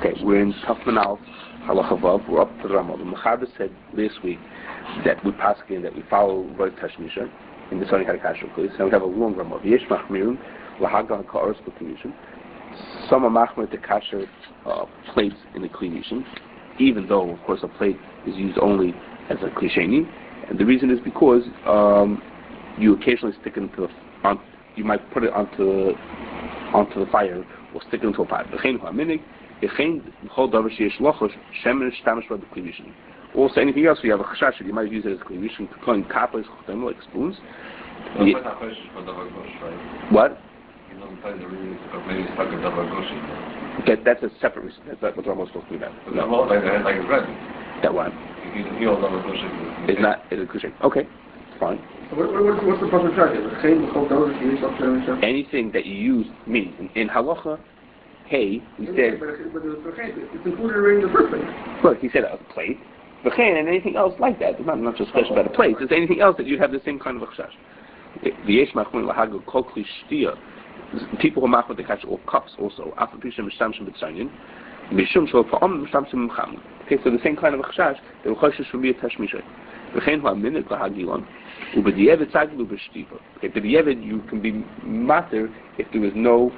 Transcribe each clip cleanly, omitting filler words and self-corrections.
Okay, we're in Tafmanal Halacha Vav. We're up to the Ramah. The Mechaber said last week that we pass in that we follow Rov Tashmisho in the Sunny Kasher place. And we have a long Ramah. Yesh Machmirim Lahaga Hakaras B'Klishin. Some are Machmir to kasher plates in the Klishin, even though, of course, a plate is used only as a klisheni. And the reason is because you occasionally stick it into you might put it onto the fire or stick it into a pot. Also, anything else, you have a chashash, you might use it as a klishin to clean kappas, like spoons. What? Okay, that's a separate reason. That's what Ramos supposed to be about. No. That one. It's not. It's a kashering. Okay, fine. So what's the proper charge? Anything that you use means in halacha. Hey, we said. But it's included in the first thing. Look, he said a plate, and anything else like that. It's not just special about a plate. It's anything else that you have the same kind of a chashash. People who make the kasher or cups also. Okay, so the same kind of a chashash, they will chashash from miut Tashmisho. Okay, but the you can be matter if there was no,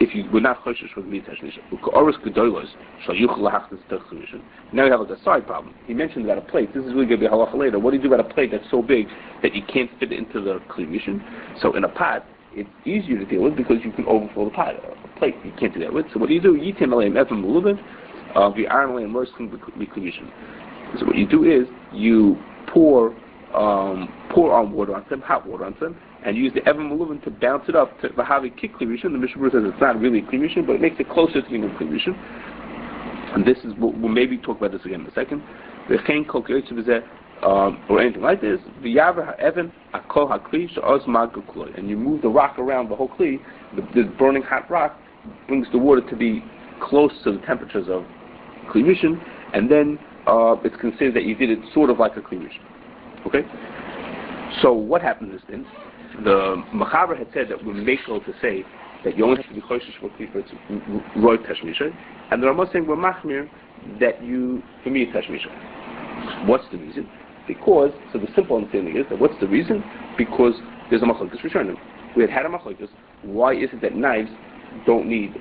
if you would not chashash from miut Tashmisho. Now we have like a side problem. He mentioned about a plate. This is really going to be halacha later. What do you do about a plate that's so big that you can't fit it into the klimishin? So in a pot, it's easier to deal with because you can overflow the pot. A plate you can't do that with. So what do? Yitim aleim evan muluvin, v'aron aleim morskin b'klimishin. So what you do is you pour on water on them, hot water on them, and use the evan muluvin to bounce it up to v'havi kik klimishin. The Mishnah says it's not really klimishin, but it makes it closer to being a klimishin. And this is we'll maybe talk about this again in a second. Or anything like this, and you move the rock around the whole kli. The burning hot rock brings the water to be close to the temperatures of kli mishin, and then it's considered that you did it sort of like a kli mishin. Okay. So what happens is then the Mechaber had said that we're makel to say that you only have to be choshesh for kli for its Rov Tashmisho, and the Ramah saying we're machmir that you for miut Tashmisho. What's the reason? Because, so the simple understanding is that what's the reason? Because there's a machlokes rishonim. We had a machlokes. Why is it that knives don't need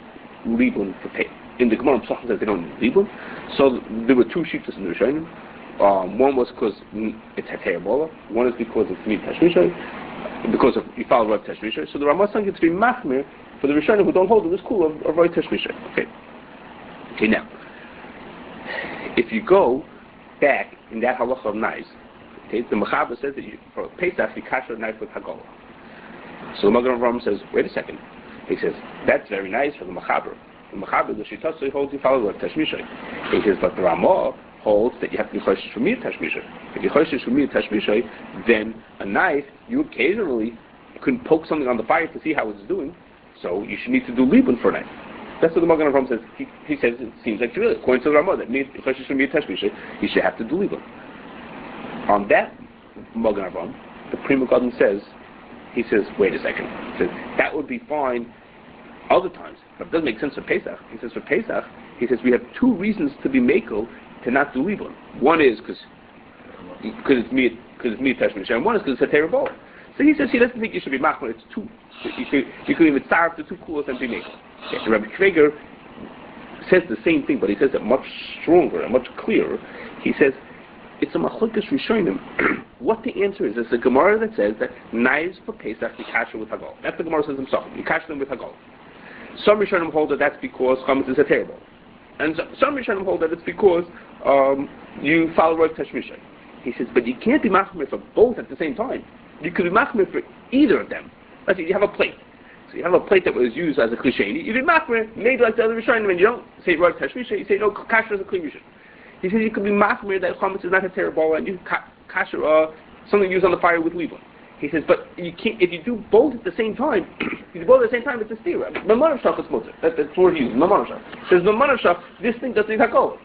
libun for pay? In the Gemara, Shulchan says they don't need libun. So there were two sheets in the rishonim. One was because it's Hetairah Balah. One is because it's miut Tashmisho. Because of you follow Rov Tashmisho. So the Ramah saying it's to be machmir for the rishonim who don't hold in the school of Rov Tashmisho. Okay. Now, if you go back in that halacha of knives, okay, the Mechaber says that for Pesach you kasher a knife with hagolah. So the Magen Avraham says, wait a second. He says that's very nice for the Mechaber. The Mechaber, the Shitasa, holds you follow Rov Tashmisho. He says, but the Ramah holds that you have to be choshesh from miut Tashmisho. If you choshesh from miut Tashmisho, then a knife you occasionally can poke something on the fire to see how it's doing. So you should need to do libun for a knife. That's what the Magen Avraham says. He says it seems like really according to the Ramah that choshesh from miut Tashmisho, you should have to do libun. On that Magen Avraham, the Prima Garden says, he says, wait a second. He says that would be fine other times, but it doesn't make sense for Pesach. He says for Pesach, he says we have two reasons to be makel to not do libun. One is because it's miut Tashmisho, and one is because it's Hetairah Balah. So he says he doesn't think you should be machmir. It's too. You could even starve to two coolers and be makel. Okay, Rabbi Kveger says the same thing, but he says it much stronger and much clearer. He says it's a machlokes rishonim. What the answer is a Gemara that says that knives for Pesach you kasher with hagolah. That's the Gemara says himself. You kasher them with hagolah. Some rishonim hold that that's because chametz is Hetairah Balah, and some rishonim hold that it's because you follow Rov Tashmisho. He says, but you can't be machmir for both at the same time. You could be machmir for either of them. Let's say you have a plate. So you have a plate that was used as a klisheni. You did machmir, maybe like the other rishonim, and you don't say Rov Tashmisho. You say no, kasher is a kli mishin. He says you could be machmir that chametz is not Hetairah Balah, and you kasher something used on the fire with libun. He says, but you can't. If you do both at the same time, if you do both at the same time, it's a stira. Mamanashach is mutter. That's the word he uses. Mamanashach. Says Mamanashach. This thing doesn't need hagolah.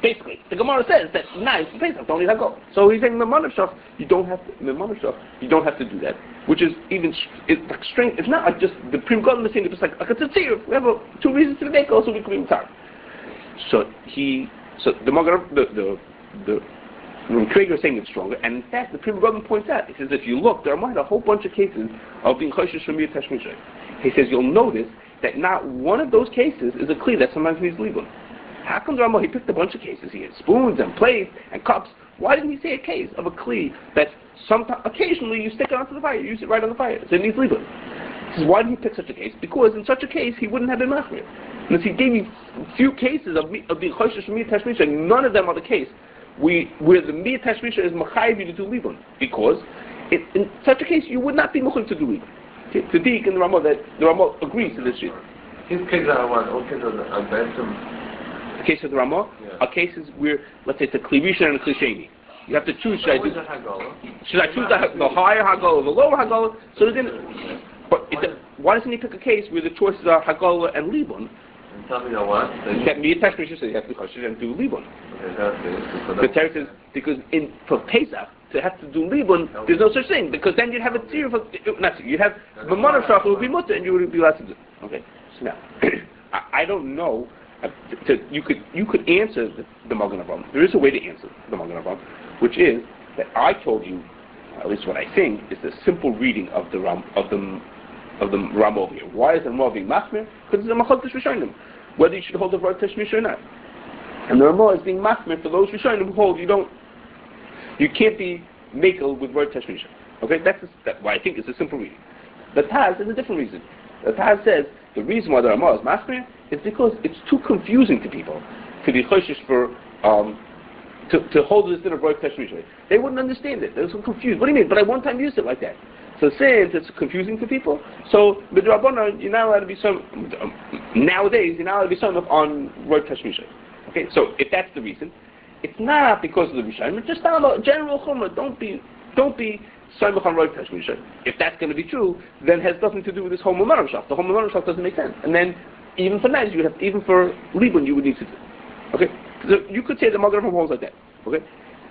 basically, the Gemara says that knives for Pesach don't need hagol. So he's saying Memanashach, you don't have to do that, which is even it's like strange. It's not like just the Prim Gadol is saying it's like it's a tzir. We have two reasons to make also we can be tzar. So the Magen the Krieger is saying it's stronger, and in fact the Prim Gadol points out. He says if you look, there are a whole bunch of cases of being choshesh from miut Tashmisho. He says you'll notice that not one of those cases is a kli that sometimes needs libun. How come Ramah, he picked a bunch of cases? He had spoons and plates and cups. Why didn't he say a case of a kli that occasionally you stick it onto the fire, you use it right on the fire, so it needs libun? He says, why did he pick such a case? Because in such a case, he wouldn't have been machmir. Because he gave you few cases of being choshesh from miut Tashmisho, and none of them are the case where the miut Tashmisho is machayiv you to do libun. Because in such a case, you would not be machayiv to do libun. To dig in the Ramah that the Ramah agrees to this shit. His cases are what? All cases are benchum. The case of the Ramah are cases where, let's say, it's a kli rishon and a kli sheni. You have to choose. Should I choose the higher hagol or the lower hagol? So then, but why doesn't he pick a case where the choices are hagol and libun? And tell me what? That miut Tashmisho says you have to be kasher and do libun. Okay, the Torah says because for Pesach to have to do libun, there's no such thing because then you'd have a tzir for you'd have the Memanashach who would be mutter and you would be allowed to do. Okay, so now I don't know. You could answer the Magen Avraham. There is a way to answer the Magen Avraham, which is that I told you, at least what I think, is the simple reading of the Ram over here. Why is the Ramah being machmir? Because it's a machlokes rishonim, whether you should hold the Rov Tashmisho or not. And the Ramah is being machmir for those rishonim who hold you can't be makel with Rov Tashmisho. Okay, that's why I think it's a simple reading. The Taz is a different reason. The Taz says the reason why the Ramah is machmir is because it's too confusing to people to be choshesh for to hold this din of Rov Tashmisho. They wouldn't understand it. They're so confused. What do you mean? But I one time used it like that. So since it's confusing to people, so midrabanan you're not allowed to be some nowadays you're not allowed to be some on Rov Tashmisho. Okay, so if that's the reason, it's not because of the Rishonim. It's just a general chumrah. Don't be Soymach on Rov Tashmisho. If that's going to be true, then it has nothing to do with this whole Memanashach. The whole Memanashach doesn't make sense. And then even for knives, even for libun, you would need to do. Okay, so you could say the Magen Avraham holds like that. Okay,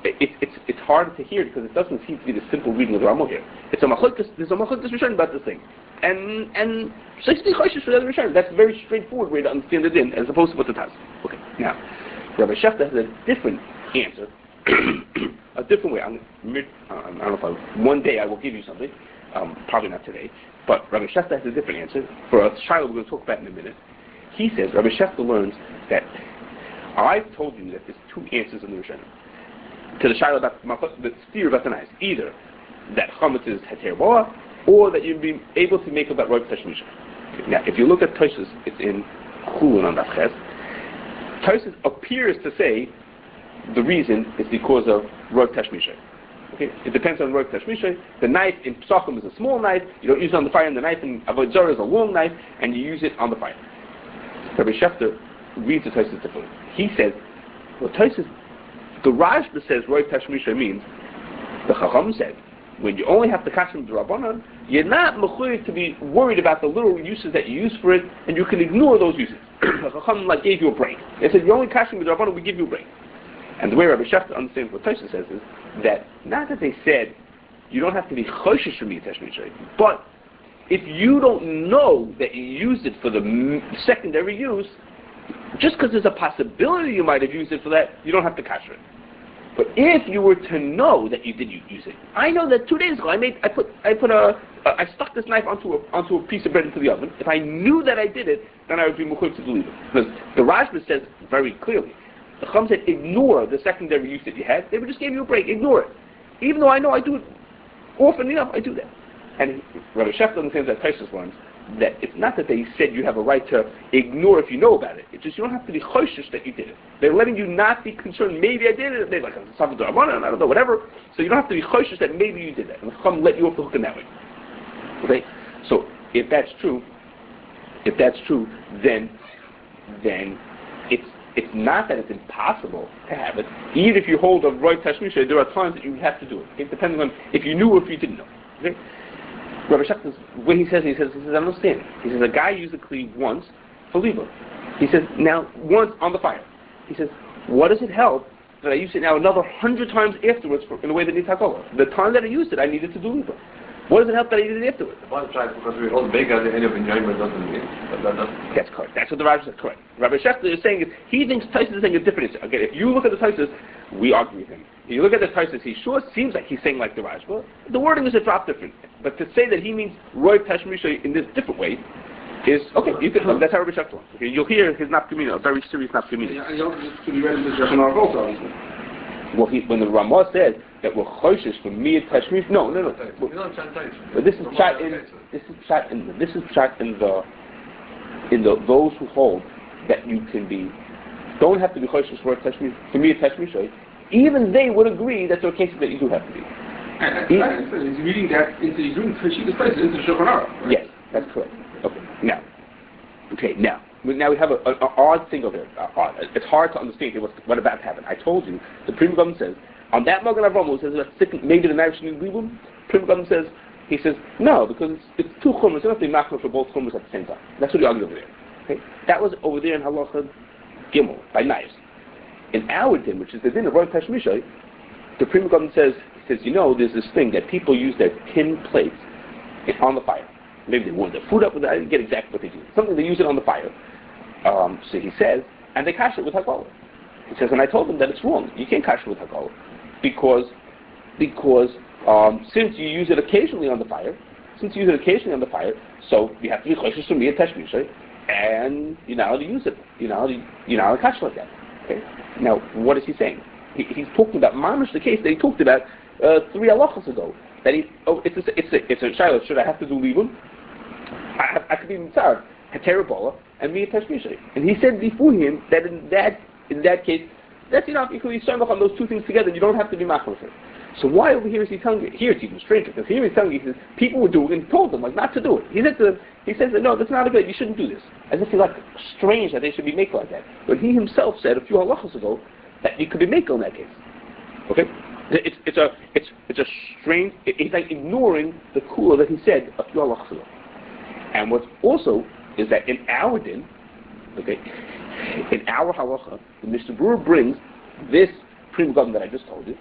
it's hard to hear because it doesn't seem to be the simple reading of the Ramah here. There's a machlokes Rishonim about this thing, and so it's the choshesh for the other Rishonim. That's a very straightforward way to understand the din as opposed to what the Taz. Okay, now Rabbi Shefta has a different answer, a different way. I don't know if one day I will give you something, probably not today, but Rabbi Shefta has a different answer for a shiloh we're going to talk about in a minute. He says Rabbi Shefta learns that I've told you that there's two answers in the Rishonim to the shiloh about the steer about the knives. Either that chametz is Hetairah Balah, or that you'd be able to make about Rov Tashmisho. Now, if you look at Tosfos, it's in Chulun on Daf Ches. Tosfos appears to say the reason is because of Rov Tashmisho. Okay, it depends on Rov Tashmisho. The knife in Pesachim is a small knife. You don't use it on the fire, and the knife in Avodah Zarah is a long knife, and you use it on the fire. Rabbi Shefta reads the Tosfos differently. He says, well, Tosfos, the Rashba says Rov Tashmisho means the Chacham said when you only have the kasher d'Rabbanan, you're not mechuyev to be worried about the little uses that you use for it, and you can ignore those uses. The Chacham gave you a break. They said you only kasher d'Rabbanan, we give you a break. And the way Rabbi Shefta understands what Tosfos says is that not that they said you don't have to be choshesh from miut Tashmisho, but if you don't know that you used it for the secondary use, just because there's a possibility you might have used it for that, you don't have to kasher it. But if you were to know that you did use it, I know that 2 days ago I stuck this knife onto a piece of bread into the oven. If I knew that I did it, then I would be mechuyev to believe it. Because the Rashba says very clearly, the Chacham said ignore the secondary use that you had. They would just give you a break. Ignore it, even though I know I do it often enough. I do that. And Rabbi Shefta understands that Tosfos learns that it's not that they said you have a right to ignore if you know about it. It's just you don't have to be choshesh that you did it. They're letting you not be concerned. Maybe I did it. They're like something to Rabbanan, I don't know, whatever. So you don't have to be choshesh that maybe you did that. And the Chacham let you off the hook in that way. Okay. So if that's true, then it's not that it's impossible to have it. Even if you hold a Rov Tashmisho, there are times that you have to do it. Okay? Depending on if you knew or if you didn't know. Okay. Rabbi Shefta's when he says I don't understand. He says a guy used a kli once for libun. He says now once on the fire. He says what does it help that I use it now another 100 times afterwards in a way that needs hakola? The time that I used it, I needed to do liba. What does it help that I did it afterwards? One tries because we all big at the end of enjoyment doesn't mean. That's correct. That's what the Rav said. Correct. Rabbi Schechter is saying he thinks Taisus is saying a different. Okay, if you look at the Taisus, we argue with him. If you look at the Taisus, he sure seems like he's saying like the Rav. But the wording is a drop different. But to say that he means Rov Tashmisho in this different way is okay. You can. That's how Rabbi Schechter wants. Okay, you'll hear his nafkamina, a very serious nafkamina. Yeah, and you also to be ready to Shulchan Aruch also, obviously. Well, when the Ramah said that we're choishes for miut Tashmisho, no. But this is chat in those who hold that you can be, don't have to be choishes for miut Tashmisho. Even they would agree that there are cases that you do have to be. And he's reading that into the room to Shita's place, into the Shulchan Aruch. Right? Yes, that's correct. Okay, now we have an odd thing over there. It's hard to understand what about to happen. I told you, the Prima Government says, on that Magen Avraham says that maybe the knife should be leaving. Prima Government says, he says, no, because it's two chumras, you don't have to be machmir for both chumras at the same time. That's what he argued over there. Okay? That was over there in Halacha Gimel, by knives. In our din, which is the din of Rov Tashmisho, the Prima Government says, there's this thing that people use their tin plates on the fire. Maybe they warm their food up with it. I didn't get exactly what they do. Something they use it on the fire. So he says, and they kasher it with hakola. He says, and I told them that it's wrong. You can't kasher with hakola because since you use it occasionally on the fire, so you have to be choishes from miut Tashmisho, and you're not allowed to use it. You're not allowed to kasher like that. Okay. Now, what is he saying? He's talking about mamish, the case that he talked about 3 halachos ago. That it's a shiloh. Should I have to do libum? I could be mitzvah Hetairah Balah and miut Tashmisho. And he said before him that in that case, that's enough because you start off on those two things together. You don't have to be machmir. So why over here is he telling you? Here it's even stranger because here he's telling you, he says people were doing it and he told them like not to do it. He says that no, that's not a good. You shouldn't do this. As if he's like strange that they should be making like that. But he himself said a few halachos ago that you could be making in that case. Okay. It's a strange. He's like ignoring the kula that he said a few halachos ago. And what's also is that in our din, okay, in our halacha, the Mishnah Berurah brings this Prima Government that I just told you.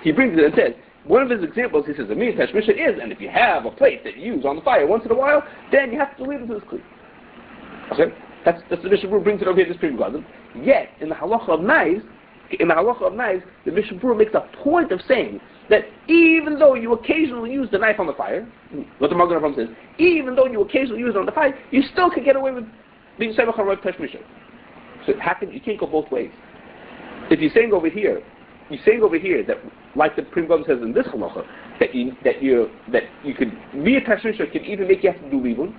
He brings it and says one of his examples. He says the miut Tashmisho is, and if you have a plate that you use on the fire once in a while, then you have to leave it to this kli. Okay, that's the Mishnah Berurah brings it over here. This Prima Government. Yet in the halacha of knives. The Mishnah Berurah makes a point of saying that even though you occasionally use the knife on the fire, what the Magen Avraham says, even though you occasionally use it on the fire, you still can get away with being Sevach on Rov Tashmisho. So you can't go both ways. If you're saying over here that, like the Prima Government says in this halacha, that you could miut Tashmisho can even make you have to do libun.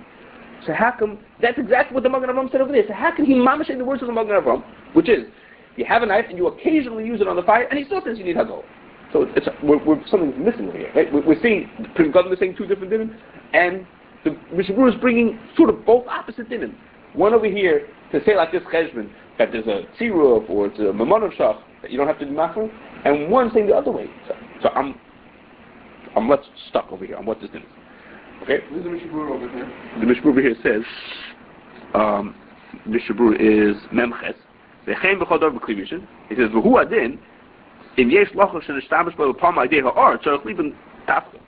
So how come that's exactly what the Magen Avraham said over there? So how can he mamash in the words of the Magen Avraham, which is you have a knife and you occasionally use it on the fire, and he still says you need hagol. So something's missing here, right? We're seeing the Prima Government saying two different dinim, and the Mishnah Berurah is bringing sort of both opposite dinim. One over here to say like this cheshbon that there's a tziruf or it's a mamonov shach that you don't have to do machmir, and one saying the other way. So I'm left stuck over here on what this din is. Okay. Where's the Mishnah Berurah over here? The Mishnah Berurah here says Mishnah Berurah is memches. He says, "V'hu adin, im yesh lachos shenishtamesh bo l'pam idei ha'ar, tzarich liban tafka."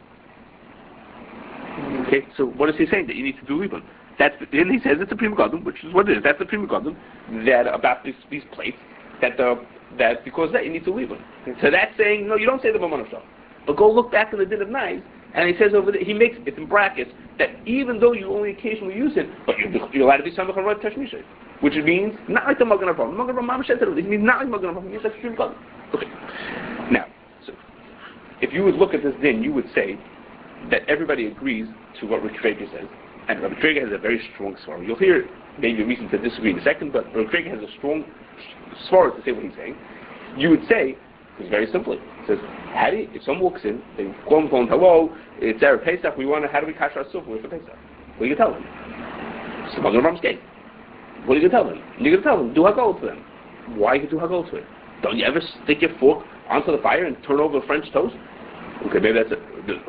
Okay, so what is he saying? That you need to do liban. Then he says it's a Prima Government, which is what it is. That's the Prima Government that about these plates that because that you need to liban. So that's saying no, you don't say the mammon of shach. But go look back in the din of knives, and he says over there, he makes it in brackets that even though you only occasionally use it, but you're allowed to be samach on Rov Tashmisho. Which means not like the Magen Avraham. The Magen Avraham said it means not like Magen Avraham. It means like Prima Government. Okay. Now, so if you would look at this din, you would say that everybody agrees to what Rav Tashmisho says, and Rav Tashmisho has a very strong svara. You'll hear maybe a reason to disagree in a second, but Rav Tashmisho has a strong svara to say what he's saying. You would say, it's very simply, he says, if someone walks in, they call him, hello, it's Erev Pesach, how do we kasher ourselves for Pesach? What do you tell them? It's the Magen Abraham's case. What are you going to tell them? You're going to tell them, do hagol to them. Why you do hagol to it? Don't you ever stick your fork onto the fire and turn over French toast? Okay, maybe that's it.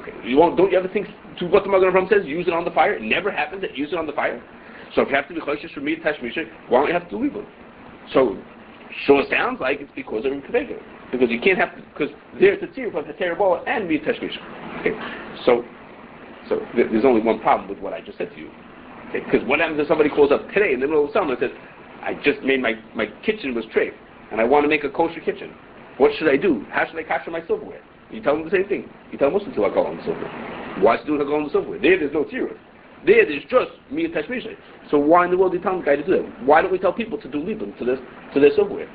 Okay, don't you ever think to what the Magen Avraham says? Use it on the fire. It never happens that use it on the fire. So if you have to be choishes for miut Tashmisho, why don't you have to leave it? So Sure sounds like it's because of Kavega. Because you can't have, because there's a tziruf of Hetairah Balah and miut Tashmisho. Okay? So there's only one problem with what I just said to you. Okay? Because what happens if somebody calls up today in the middle of summer and says, I just made my kitchen was treif, and I want to make a kosher kitchen. What should I do? How should I kasher my silverware? You tell them the same thing. You tell Muslims to go on the silverware. Why should do go on the silverware? There's no tziruf. There's just miut Tashmisho. So why in the world do you tell the guy to do that? Why don't we tell people to do libum to their silverware?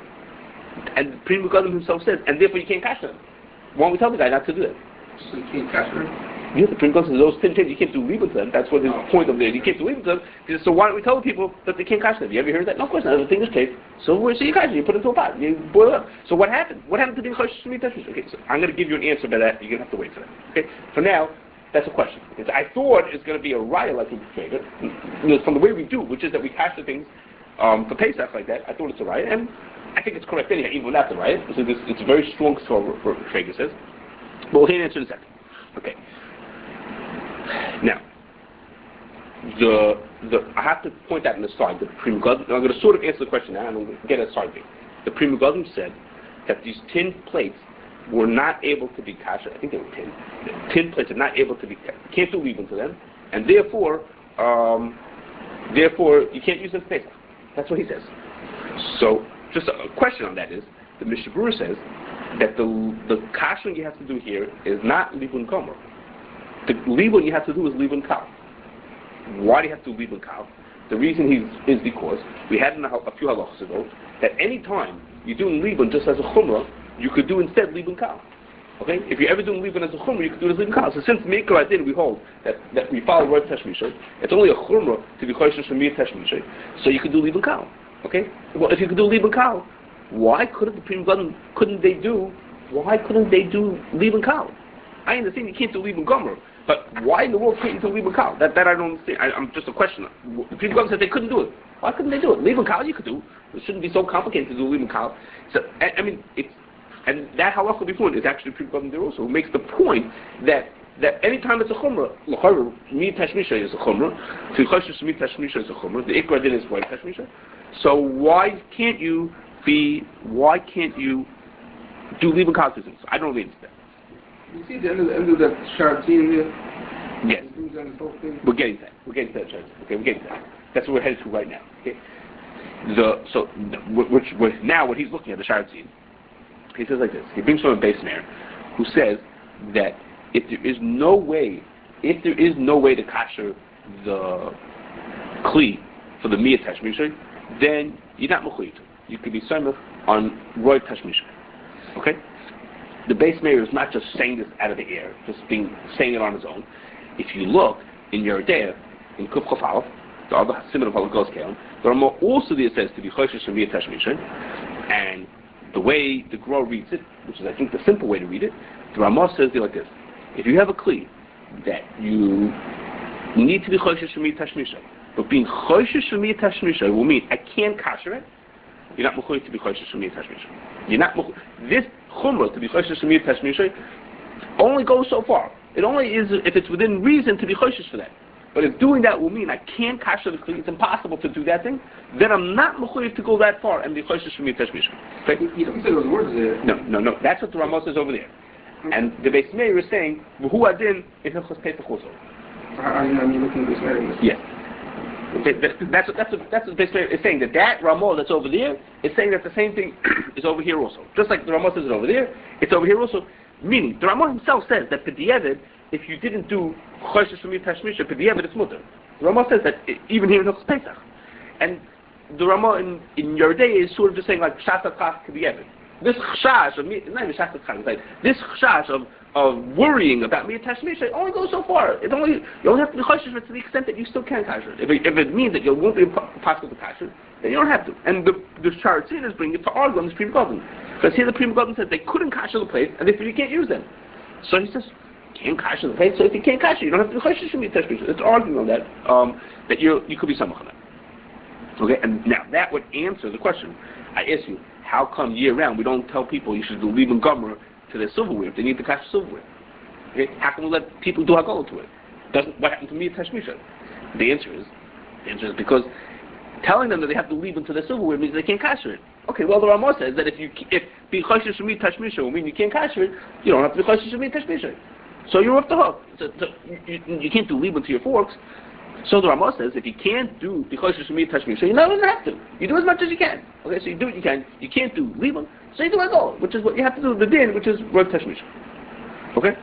And Pri Megadim himself says, and therefore you can't kasher them. Why don't we tell the guy not to do that? So you can't kasher them? Yeah, the Pri Megadim says those 10 things you can't do libum to them. That's what his point of there. You can't do libum to them. He says, so why don't we tell the people that they can't kasher them? You ever heard that? No, of course not. The thing is treif. So you kasher, you put it into a pot, you boil it up. So what happened? What happened to the miut Tashmisho? Okay, so I'm going to give you an answer by that. You're going to have to wait for that. Okay, for now. That's a question. Because I thought it's going to be a raya like we portrayed it. From the way we do, which is that we kasher things for Pesach like that, I thought it's a raya, and I think it's correct anyhow, even without the raya. So it's a very strong story, what Traeger says. But we'll hear an answer in a second. Okay. Now, I have to point out in the side that the Pri Megadim, I'm going to sort of answer the question now, and I'm going to get a side thing. The Pri Megadim said that these tin plates were not able to be kasher. I think they were tin. The tin plates are not able to be, can't do libum to them, and therefore you can't use them for Pesach. That's what he says. So, just a question on that is, the Mishnah Berurah says that the kashering you have to do here is not libun komer. The libun you have to do is libun kal. Why do you have to do libun kal? The reason is because we had a few halachos ago that any time you're doing libun just as a chumrah, you could do instead libun kal. Okay? If you're ever doing libun as a chumrah, you could do it as libun kal. So since Meikar Adin we hold that we follow Rov Tashmisho, it's only a chumrah to be choishes from miut Tashmisho, so you could do libun kal. Okay? Well, if you could do libun kal, why couldn't the Pri Megadim, couldn't they do libun kal? I understand you can't do libun gomer, but why in the world can't you do libun kal? That I don't understand. I'm just a question. The Pri Megadim said they couldn't do it. Why couldn't they do it? Libun kal you could do. It shouldn't be so complicated to do libun kal. So I mean it's. And that halacha before is actually Pri Megadim there also, who makes the point that any time it's a chumrah, miut Tashmisho is a chumrah, to kashrus miut Tashmisho is a chumrah, the ikra din is Rov Tashmisho. So why can't you do libun kal to them? So I don't really understand. You see the end of that Shartin here? Yes. We're getting to that. We're getting to that, Charles. Okay, we're getting to that. That's what we're headed to right now. Okay. Now what he's looking at, the Shartin, he says like this. He brings from a base mayor who says that if there is no way to kasher the kli for the miut Tashmisho, then you're not mechuyev. You could be samech on Rov Tashmisho. Okay? The base mayor is not just saying this out of the air, just saying it on his own. If you look in Hetairah, in Kuf Chaf Aleph, the other simon of Halakos Kalim, the Ramah also there says to be choishes from miut Tashmisho, and the way the Gra reads it, which is I think the simple way to read it, the Ramah says it like this: if you have a kli that you need to be choishes from miut Tashmisho, but being choishes from miut Tashmisho will mean I can't kasher it, you're not mechuyev to be choishes from miut Tashmisho. You're not this chumrah to be choishes from miut Tashmisho only goes so far. It only is if it's within reason to be choishes for that. But if doing that will mean I can't kasher the kli, it's impossible to do that thing, then I'm not mechuyev to go that far and be choishes from miut Tashmisho. Okay? You don't say those words there. No. That's what the Ramah says over there. And the Beis Meir is saying, "V'hu adin in Hilchos Pesach also." I'm looking at this Meir. Yes. Okay, that's what the Beis Meir is saying. That Ramah that's over there is saying that the same thing is over here also. Just like the Ramah says it over there, it's over here also. Meaning, the Ramah himself says that P'diavad, if you didn't do choishes from miut Tashmisho, P'diavad it's mutter. The Ramah says that even here in Hilchos Pesach. And the Ramah in Yerdei is sort of just saying like Shasat Chaf P'diavad. This chash of not even Shasat Chaf, like this chash of worrying about miut Tashmisho only goes so far. You only have to be choishes to the extent that you still can kasher. If it means that you won't be possible to kasher, then you don't have to. And the Shartzin is bringing it to argue on the Pri Megadim. Because here the Pri Megadim says they couldn't kasher the plates, and therefore you can't use them. So he says, you can't kasher the plates, so if you can't kasher, you don't have to be choishes from miut Tashmisho. It's arguing on that, that you could be samach on that. Okay, and now that would answer the question. I ask you, how come year round we don't tell people you should do libun gomer to their silverware if they need to kasher silverware? Okay? How can we let people do hagala to it? What happened to miut Tashmisho? The answer is because Telling them that they have to leave into the silverware means they can't kasher it. Okay, well the Ramah says that if be kasher miut Tashmisho mean you can't kasher it, you don't have to be kasher miut Tashmisho. So you're off the hook. So you can't do leave into your forks. So the Ramah says if you can't do be kasher miut Tashmisho, you don't have to. You do as much as you can. Okay, so you do what you can. You can't do leave them, so you do as all, which is what you have to do the din, which is Rov Tashmisho. Okay.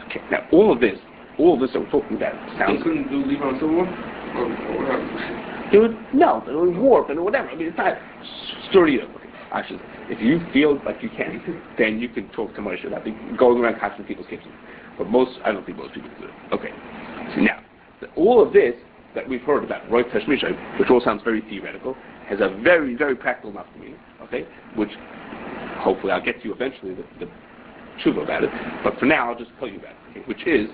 Okay. Now all of this that we're talking about sounds. You couldn't do leave on silver? Or what happened? It would melt, and it would warp, and whatever. I mean, it's not sturdy enough. Okay, actually, if you feel like you can, then you can talk to Moshe about going around catching people's kitchens. But I don't think most people do it. Okay. So now, all of this that we've heard about Rov Tashmisho, which all sounds very theoretical, has a very, very practical enough meaning. Okay, which hopefully I'll get to you eventually the tshuva about it. But for now, I'll just tell you about it, okay, which is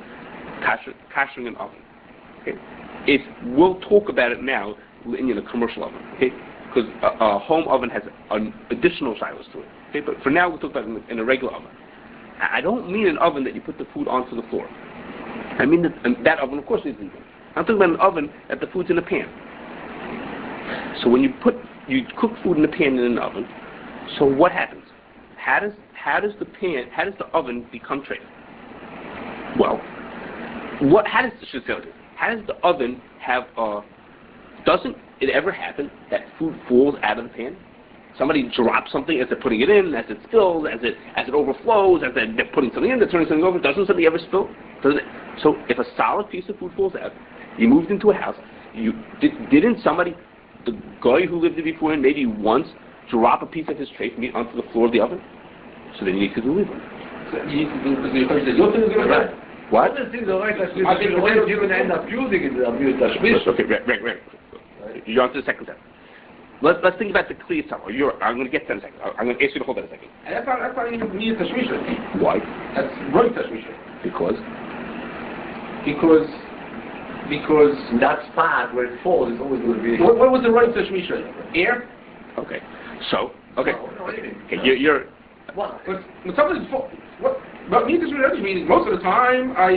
kashering an oven. Okay. We'll talk about it now in a commercial oven, okay? Because a home oven has an additional shilos to it, okay? But for now, we'll talk about it in a regular oven. I don't mean an oven that you put the food onto the floor. I mean that oven, of course, needs to be done. I'm talking about an oven that the food's in a pan. So when you cook food in a pan in an oven, so what happens? How does the oven become treif? Well, how does the oven have doesn't it ever happen that food falls out of the pan? Somebody drops something as they're putting it in, as it spills, as it overflows, as they're putting something in, they're turning something over. Doesn't something ever spill? So if a solid piece of food falls out, you moved into a house, didn't somebody, the guy who lived there before him, maybe once drop a piece of his treif meat onto the floor of the oven? So then you need to do leave it. You need to do because the right. What? I think you're going to end up using it a miut Tashmisho. Okay, right. You're on to the second step. Let's think about the kli itself. I'm going to get to that in a second. I'm going to ask you to hold that a second. And that's not even miut Tashmisho. Why? That's Rov Tashmisho. Because in that spot where it falls, it's always going to be. What was the Rov Tashmisho? Air? Okay. So, okay. Okay, you're. What? When something's full, what miut Tashmisho means most of the time I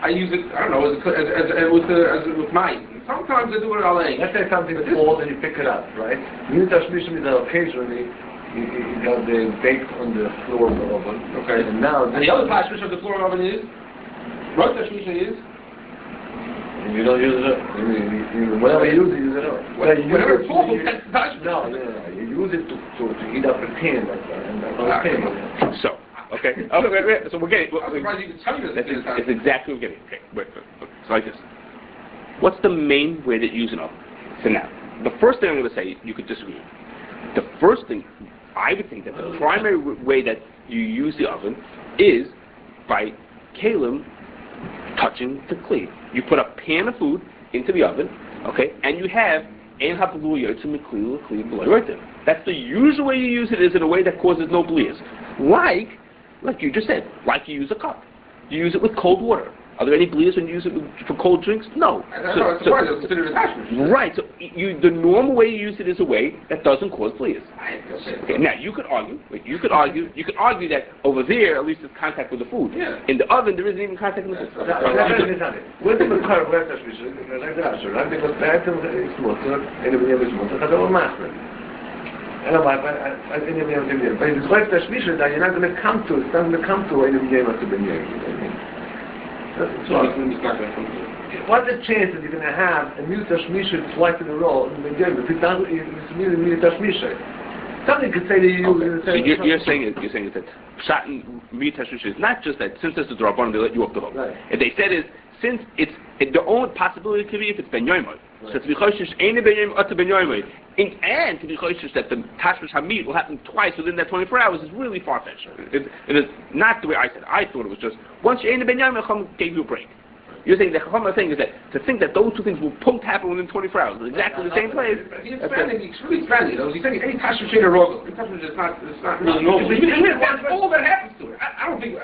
use it. I don't know as with mine. Sometimes I do it all in. Let's say something falls and you pick it up, right? Miut Tashmisho means that occasionally it got baked on the floor of the oven. Okay. And now the other Tashmisho of the floor oven is Rov Tashmisho is. And you don't use it up. Whenever you use it up. Whenever it's full, that's Tashmisho. No. You use it to heat up a pan like that. So, okay. Wait. So we're getting. I'm surprised you can tell me this. It's exactly what we're getting. Okay. Wait. So like this. What's the main way that you use an oven? So now, the first thing I'm going to say, you could disagree with. The first thing, I would think that the primary way that you use the oven is by kalim touching the kli. You put a pan of food into the oven, okay, and you have ein ha'blu yotzim mikli l'kli b'lo yotzim. That's the usual way you use it, is in a way that causes no blias. Like you just said, like you use a cup. You use it with cold water. Are there any blias when you use it for cold drinks? No. That's why it's considered a Tashmisho. Right. So the normal way you use it is a way that doesn't cause blias. Okay. Now you could argue that over there at least there's contact with the food. Yeah. In the oven there isn't even contact with the food. When the car Rov Tashmisho, like the kasher, right? Because that's it's water, and when you have water, that's all master. And I think but it's Rov Tashmisho that you're not going to come to. It's not going to come to any game of the benyam. What's the chance that you're going to have a miut Tashmisho twice in a row in the game? If it's really miut Tashmisho, something could say that you use it. So you're saying that shot in miut Tashmisho is not just that since it's a drabanan they let you off the hook. Right. If they said is since the only possibility could be if it's ben yoimod. So to be choshesh ain't ben yoimod to ben yoimod, and to be choshesh that the tashmish hamid will happen twice within that 24 hours is really far fetched. It is not the way I said. I thought it was just once you ain't ben yoimod, Chacham gave you a break. You're saying the Chacham thing is that to think that those two things will both happen within 24 hours in exactly the same place. He's expanding. He's really expanding. He's saying any tashmish ain't a rogel. Any tashmish is not normal. That's all that happens to it. I don't think.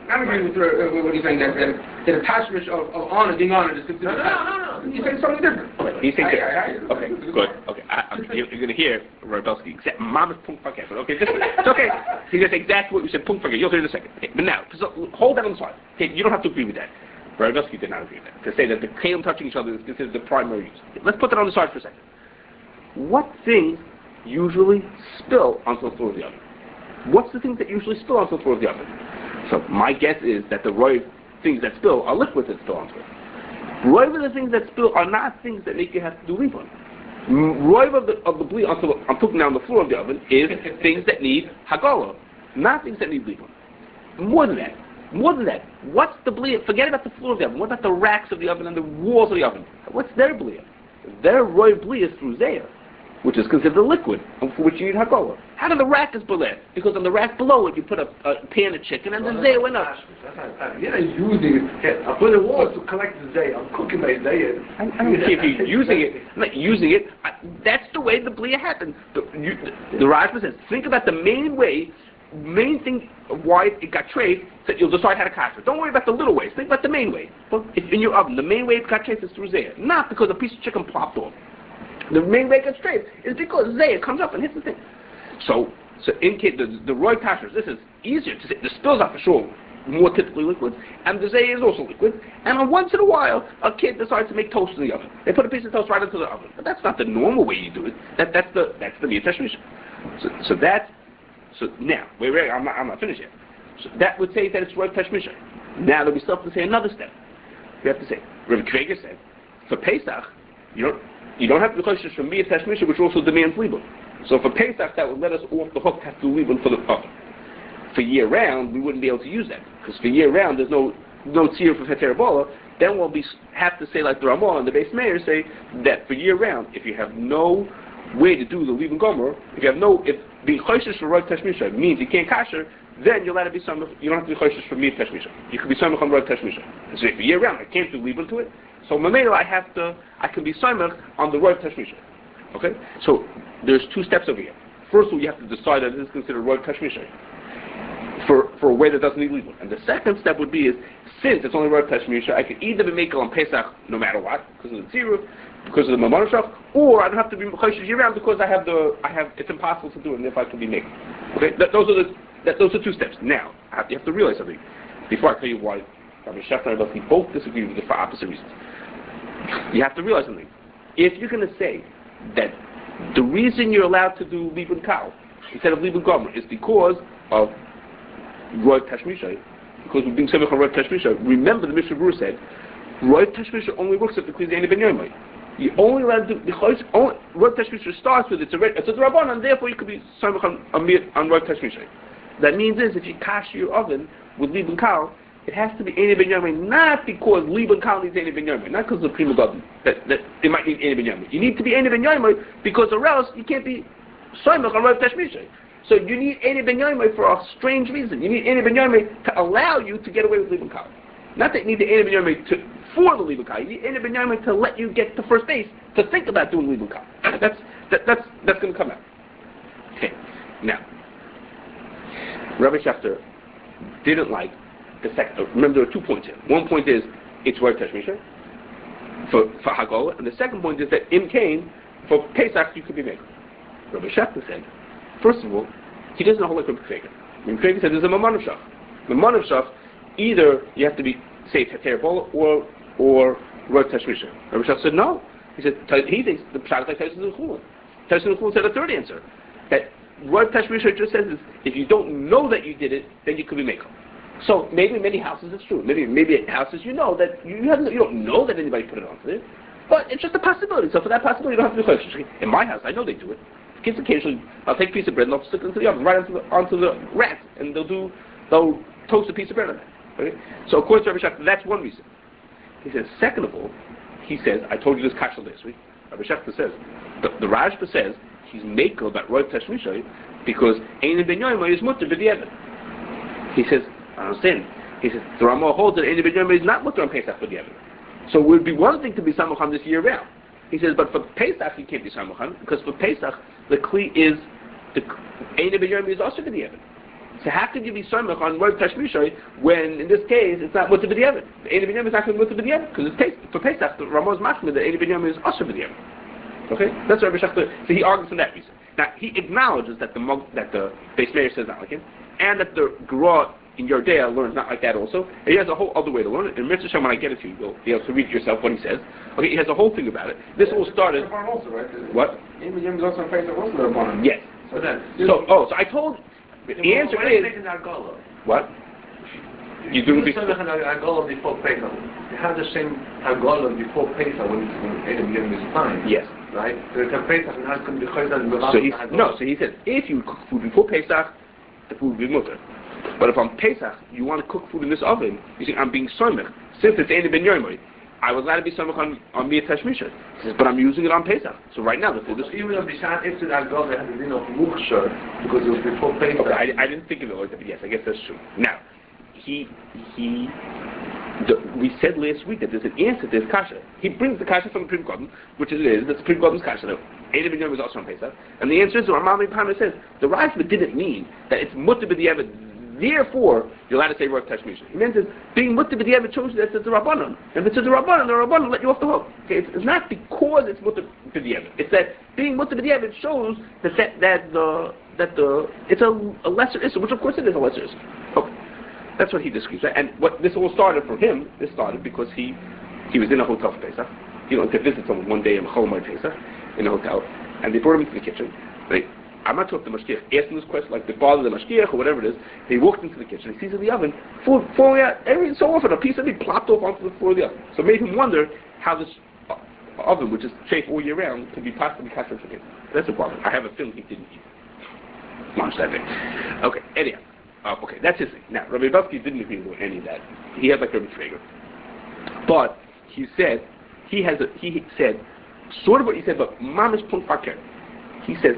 I'm agreeing with what he's saying, that a tashmish of honor, being honored is considered. No. He's saying something different. He's saying different. Okay, good. Okay, you're going to hear Rabelski exact mama's punkt verkehr. Okay, it's okay. He's going to say exactly what you said punkt verkehr. You'll hear in a second. Okay, but now, so hold that on the side. Okay, you don't have to agree with that. Baradowski did not agree with that. To say that the kalim touching each other is considered the primary use. Let's put that on the side for a second. What things usually spill onto the floor of the oven? What's the things that usually spill onto the floor of the oven? So my guess is that the roiv things that spill are liquids that spill onto it. Roiv of the things that spill are not things that make you have to do libun. Roiv of the bli onto I'm talking now on the floor of the oven is things that need hagala, not things that need libun. More than that, what's the bli? Forget about the floor of the oven. What about the racks of the oven and the walls of the oven? What's their bli? Their roiv bli is through zayah, which is considered a liquid, and for which you need hagala. How do the rack is below? Because on the rack below it, you put a pan of chicken, and the zayah went up. You're not using it. I put the wall to collect the zayah. I'm cooking my zayah. I don't care if you're using it. I'm not using it. That's the way the bliya happened. The Rajma says, think about the main thing of why it got traced, so you'll decide how to kasher. Don't worry about the little ways. Think about the main way. If in your oven, the main way it got traced is through zayah, not because a piece of chicken plopped off. The main way it gets traced is because zayah comes up and hits the thing. So in case the Rov Tashmisho, this is easier to say. The spills are for sure more typically liquids, and the zayah is also liquid. And once in a while, a kid decides to make toast in the oven. They put a piece of toast right into the oven, but that's not the normal way you do it. That's the miut Tashmisho. So now I'm not finished yet. So that would say that it's Rov Tashmisho. Now there'll be something to say another step. We have to say, Rav Kreger said, for Pesach, you don't have to be kasher from miut Tashmisho, which also demands libun. So for Pesach, that would let us off the hook to have to do libun for the oven. For year round, we wouldn't be able to use that, because for year round, there's no tzir for Hetairah Balah. Then we'll have to say, like the Ramah and the Beis Meir say, that for year round, if you have no way to do the libun gomer, if being kasher for Rov Tashmisho means you can't kasher, then you'll let it be samech. You don't have to be kasher for miut Tashmisho. You can be samech on Rov Tashmisho. And so for year round, I can't do libun to it. So mamela, I can be samech on the Rov Tashmisho. Okay? So there's two steps over here. First of all, you have to decide that this is considered Rov Tashmisho for a way that doesn't need libun. And the second step would be since it's only Rov Tashmisho, I can either be makel on Pesach no matter what, because of the tziruf, because of the mamonashach, or I don't have to be choshesh year round because it's impossible to do it, and if I can be makel. Okay? Those are two steps. Now, you have to realize something. Before I tell you why Rabbi Shachar and Rabbi both disagree with it for opposite reasons. You have to realize something. If you're going to say that the reason you're allowed to do libun kal instead of libun gomer is because of Rov Tashmisho, because we're being samech on Rov Tashmisho, remember the Mishnah Berurah said, Rov Tashmisho only works if the kli is any ben yomai. You only allowed to do Rov Tashmisho starts with it's a rabbanon, and therefore you could be samech on Rov Tashmisho. That means if you kasher your oven with libun kal, it has to be any ben yomai, not because libun kal needs any ben yomai, not because of the prima gadol that it might need any ben yomai. You need to be any ben yomai because or else you can't be samech on Rov Tashmisho. So you need any ben yomai for a strange reason. You need any ben yomai to allow you to get away with libun kal. Not that you need the any ben yomai for the libun kal. You need any ben yomai to let you get to first base to think about doing libun kal. That's going to come out. Okay. Now, Rabbi Shachar didn't like the second. Remember, there are 2 points here. One point is it's Rov Tashmisho for Hagala, and the second point is that in Cain for Pesach you could be makel. Rabbi Shachar said, first of all, he doesn't hold like Rabbi Kreger. Rabbi Kreger said there's a mamonashach. Mamonashach, either you have to be say Hetairah Balah or Rov Tashmisho. Rabbi Shachar said no. He said he thinks the pshat is like Taisus L'Chulin. Taisus L'Chulin said a third answer that Rov Tashmisho just says is if you don't know that you did it, then you could be makel. So maybe in many houses it's true. Maybe at houses you know that you don't know that anybody put it onto it, but it's just a possibility. So for that possibility, you don't have to be choshesh. In my house, I know they do it. Kids occasionally, I'll take a piece of bread and I'll stick it into the oven, right onto the rack, and they'll toast a piece of bread on it. Okay? So according to Rabbi Shachar, that's one reason. He says, second of all, he says, I told you this kasher last week. Rabbi Shachar says, the Rajba says he's makel about Rov Tashmisho because ein ben yomai is mutter b'diavad. He says, I understand. He says the Ramah holds that ein ben yomai is not mutter on Pesach b'diavad. So it would be one thing to be samachan this year round. He says, but for Pesach you can't be samachan because for Pesach the kli is the ein ben yomai is also b'diavad. So how could you be samach on Rov Tashmisho when in this case it's not mutter b'diavad? The ein ben yomai is not going to be mutter b'diavad because for Pesach the Ramah is machmir that ein ben yomai is also b'diavad. Okay, that's Rabbi Shachar. So he argues for that reason. Now he acknowledges that the Beis Meir says not like him, and that the Gra in your day learns not like that also. And he has a whole other way to learn it. And Mr. Shem, when I get it to you, you'll be able to read it yourself what he says. Okay, he has a whole thing about it. This all started. Also, right? What? Yes. So I told. The answer is. What? You do the Hagala before Pesach. You have the same Hagala before Pesach when Adam Yom is fine. Yes. Right? So he said if you cook food before Pesach, the food will be mutter. But if on Pesach you want to cook food in this oven, you see I'm being soymech. Since it's Ein Ben Yomoy, I was allowed to be soymech on miut Tashmisho. He says, but I'm using it on Pesach. So right now the food is. Even if Bishat after that Hagala had the din of Muksher because it was before Pesach. Okay, I didn't think of it like that, but yes, I guess that's true. Now. We said last week that there's an answer to this kasher. He brings the kasher from the Prim Kodem, which it is. That's the Prim Kodem's kasher. Ein Ben Yom is also on Pesach. And the answer is, the Ramah Pamah says, the Rashba didn't mean that it's mutter b'diavad. Therefore, you're allowed to say Rov Tashmisho. He meant that being mutter b'diavad shows you that it's a Rabbanon. And if it's a Rabbanon, the Rabbanon let you off the hook. Okay, it's not because it's mutter b'diavad. It's that being mutter b'diavad shows that it's a lesser issue, which of course it is a lesser issue. Okay. That's what he describes. And what this all started for him, this started because he was in a hotel for Pesach. He went to visit someone one day in Chol Pesach in a hotel, and they brought him into the kitchen. I'm not sure if the mashgiach asked him this question, like the father of the mashgiach or whatever it is. He walked into the kitchen, he sees in the oven food falling out every so often. A piece of meat plopped off onto the floor of the oven. So it made him wonder how this oven, which is safe all year round, could be possibly kasher for him. That's a problem. I have a feeling he didn't eat lunch that day. Okay, anyhow. Okay, that's his thing. Now, Rabbi Bavsky didn't agree with any of that. He had like Rabbi Traeger. But he said sort of what he said, but mamish punt fakir. He says,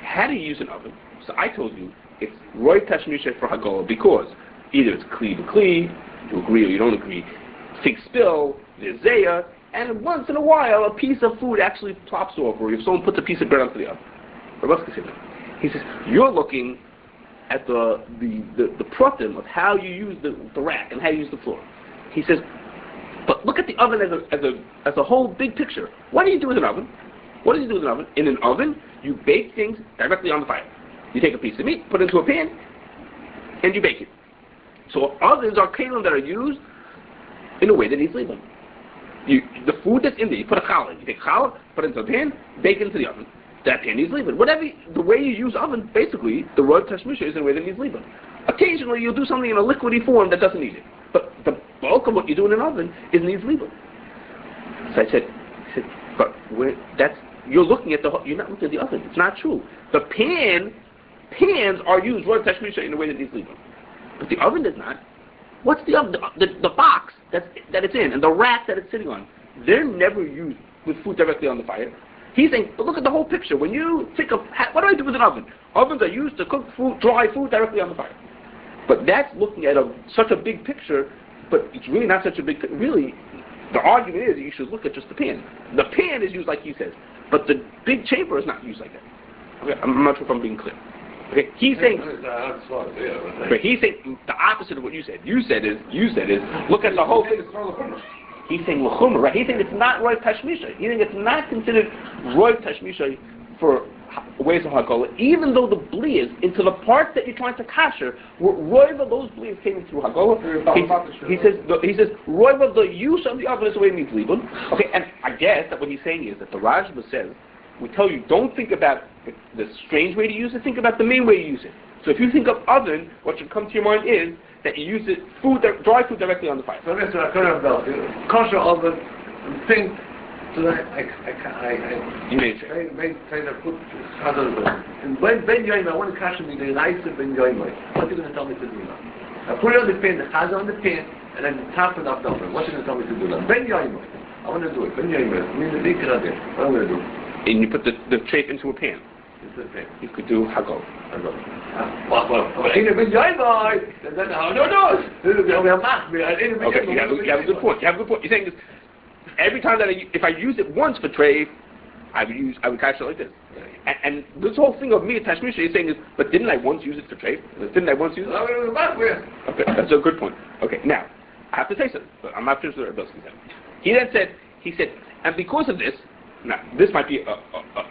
how do you use an oven? So I told you it's Rov Tashmisho for Hagala because either it's kli b'kli, you agree or you don't agree, fig spill, there's zeya, and once in a while a piece of food actually plops off, or if someone puts a piece of bread onto the oven. Rabbi Bavsky said that. He says, you're looking at the pratim of how you use the rack and how you use the floor. He says, but look at the oven as a whole big picture. What do you do with an oven? What do you do with an oven? In an oven, you bake things directly on the fire. You take a piece of meat, put it into a pan, and you bake it. So ovens are kelim that are used in a way that needs leaving. The food that's in there, you put a challah. You take challah, put it into a pan, bake it into the oven. That pan needs leaving. Whatever the way you use oven, basically, the Rov Tashmisho is in a way that needs leaving. Occasionally, you'll do something in a liquidy form that doesn't need it, but the bulk of what you do in an oven needs leaving. So I said, but you're looking at you're not looking at the oven. It's not true. The pans are used Rov Tashmisho in a way that needs leaving, but the oven does not. What's the oven? The box that it's in and the rack that it's sitting on, they're never used with food directly on the fire. He's saying, but look at the whole picture. When you think of, what do I do with an oven? Ovens are used to cook food, dry food directly on the fire. But that's looking at such a big picture, but it's really not such a big picture. Really, the argument is that you should look at just the pan. The pan is used like he says, but the big chamber is not used like that. Okay, I'm not sure if I'm being clear. Okay, he's saying, he's saying the opposite of what you said. You said is, look at the whole thing. He's saying l'chumra, right? He's saying it's not Rov Tashmisho. He's saying it's not considered Rov Tashmisho for ways of Hagala, even though the bleas into the parts that you're trying to kasher, Roiva, those bleas came in through Hagala. He says Roiva, the use of the oven is the way it means libun. Okay, and I guess that what he's saying is that the Rashba says, we tell you don't think about the strange way to use it, think about the main way to use it. So if you think of oven, what should come to your mind is that you use it dry food directly on the fire. So that's what I could have done. Kosher oven, think to the you may say. And when Ben Yoim, I want to kasher me the nice of Ben Yoim. What are you going to tell me to do now? I put it on the pan, the chaza on the pan, and then top it up the oven. What are you going to tell me to do now? Ben Yoim, I want to do it. Ben Yoim, I mean the leak out there. What am I going to do? And you put the trafe into a pan. You could do hagol. Okay, you have a good point. You're saying this, every time that if I use it once for treif, I would kasher like this. And this whole thing of miut Tashmisho, you're saying is, but didn't I once use it for treif? Didn't I once use it? Okay, that's a good point. Okay, now I have to say something, but I'm not finished with what Rebbe said. He said, and because of this. Now, this might be an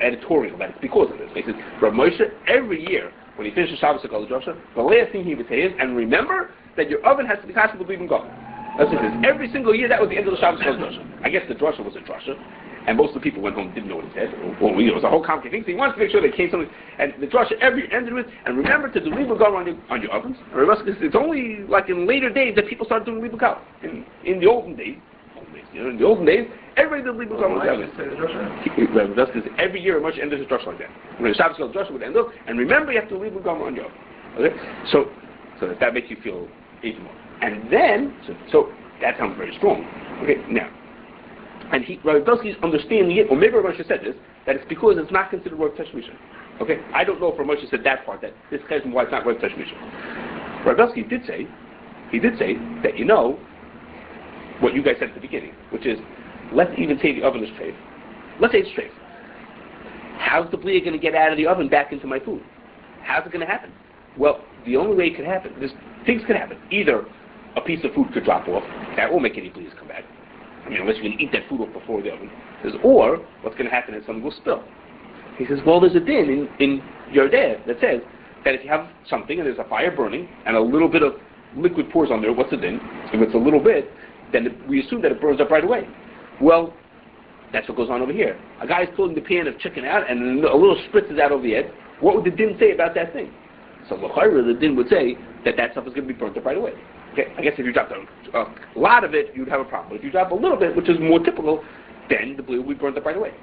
editorial, that it's because of this. He says, Rav Moshe, every year, when he finishes Shabbos HaKol Joshua, the last thing he would say is, and remember that your oven has to be kasher with leaving gum. That's what it is. Every single year, that was the end of the Shabbos drasha. I guess the drasha was a drasha, and most of the people went home and didn't know what it said. Well, it was a whole complicated thing. So he wanted to make sure they came something. And the drasha ended with, and remember to do leaving gum on your ovens. It's only like in later days that people started doing leaving gum. In the olden days, in the olden days, everybody did leaving gum on the ovens. Every year, much ended his drasha like that. When the Shabbos drasha would end up, and remember, you have to leave gum on your oven. Okay, so that makes you feel even more. And then, so that sounds very strong. Okay, now, and Rov Tashmisho is understanding it, or maybe Rav Moshe said this, that it's because it's not considered Rov Tashmisho. Okay, I don't know if Rav Moshe said that part, that this is why it's not Rov Tashmisho. Rov Tashmisho did say that what you guys said at the beginning, which is, let's even say the oven is treif. Let's say it's treif. How's the blia going to get out of the oven back into my food? How's it going to happen? Well, the only way it could happen, things could happen. Either a piece of food could drop off, that won't make any blias come back. I mean, unless you're going to eat that food off before the oven. Or, what's going to happen is something will spill. He says, well, there's a din in Yerdeh that says that if you have something and there's a fire burning and a little bit of liquid pours on there, what's the din? If it's a little bit, then we assume that it burns up right away. Well, that's what goes on over here. A guy's pulling the pan of chicken out and a little spritz is out over the edge. What would the din say about that thing? So the din would say that stuff is going to be burnt up right away. Okay, I guess if you drop a lot of it, you'd have a problem. But if you drop a little bit, which is more typical, then the blue will be burnt up right away.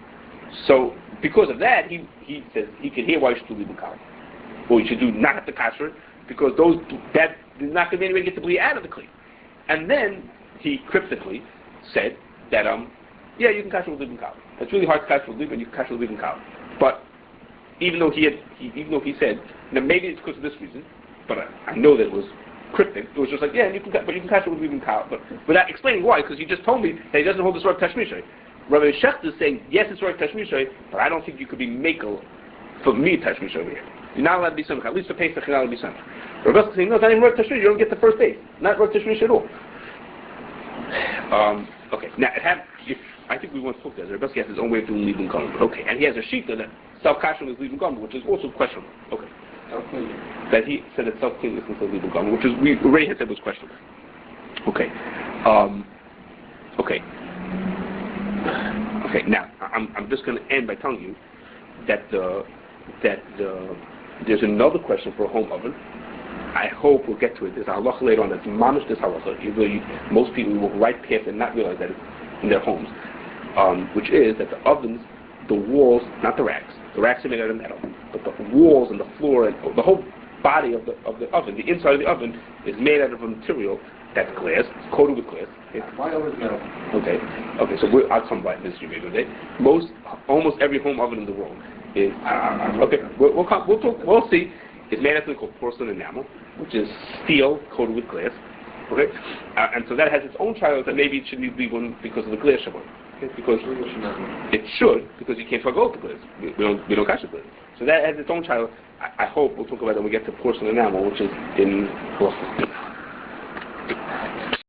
So because of that, he says he can hear why you should do leave kal. Well, you should do not have to kasher because that is not going to be any way to get the blue out of the kli. And then he cryptically said that you can kasher with leave kal. It's really hard to kasher with leave, and you can kasher with leave kal. But even though he said, now maybe it's because of this reason, but I know that it was cryptic. It was just like, you can kasher with leaving kal, but without explaining why, because he just told me that he doesn't hold this Rov Tashmisho. Rav Shecht is saying, yes, it's Rov Tashmisho, but I don't think you could be makel for miut Tashmisho over here. You're not allowed to be samach. At least for Pesach, you're not allowed to be samach. Rav Shecht is saying, no, it's not even Rov Tashmisho. You don't get the first base. Not Rov Tashmisho at all. Okay, now I think we once spoke to that. Rav Shecht has his own way of doing leaving kal. Okay, and he has a shita that self-kashering is leaving kal, which is also questionable. Okay. That he said that self-cleanness is leaving kal, which is we already had said was questionable. Okay. Okay. Now I'm just going to end by telling you that there's another question for a home oven. I hope we'll get to it. There's a halacha later on that's mamish this halacha. Most people will walk right past and not realize that it's in their homes, which is that the ovens, the walls, not the racks. The racks are made out of metal, but the walls and the floor and the whole body of the oven, the inside of the oven, is made out of a material that's glass. It's coated with glass. Why always metal? Okay. So I'll come by this you today. Almost every home oven in the world is okay. We'll talk. We'll see. It's made out of something called porcelain enamel, which is steel coated with glass. Okay, and so that has its own trials that maybe it should leave one because of the glass shabbat. Okay? Because it should, because you can't forgo the glass. We don't catch the glass. So that has its own trial. I hope we'll talk about it when we get to porcelain enamel, which is in philosophy.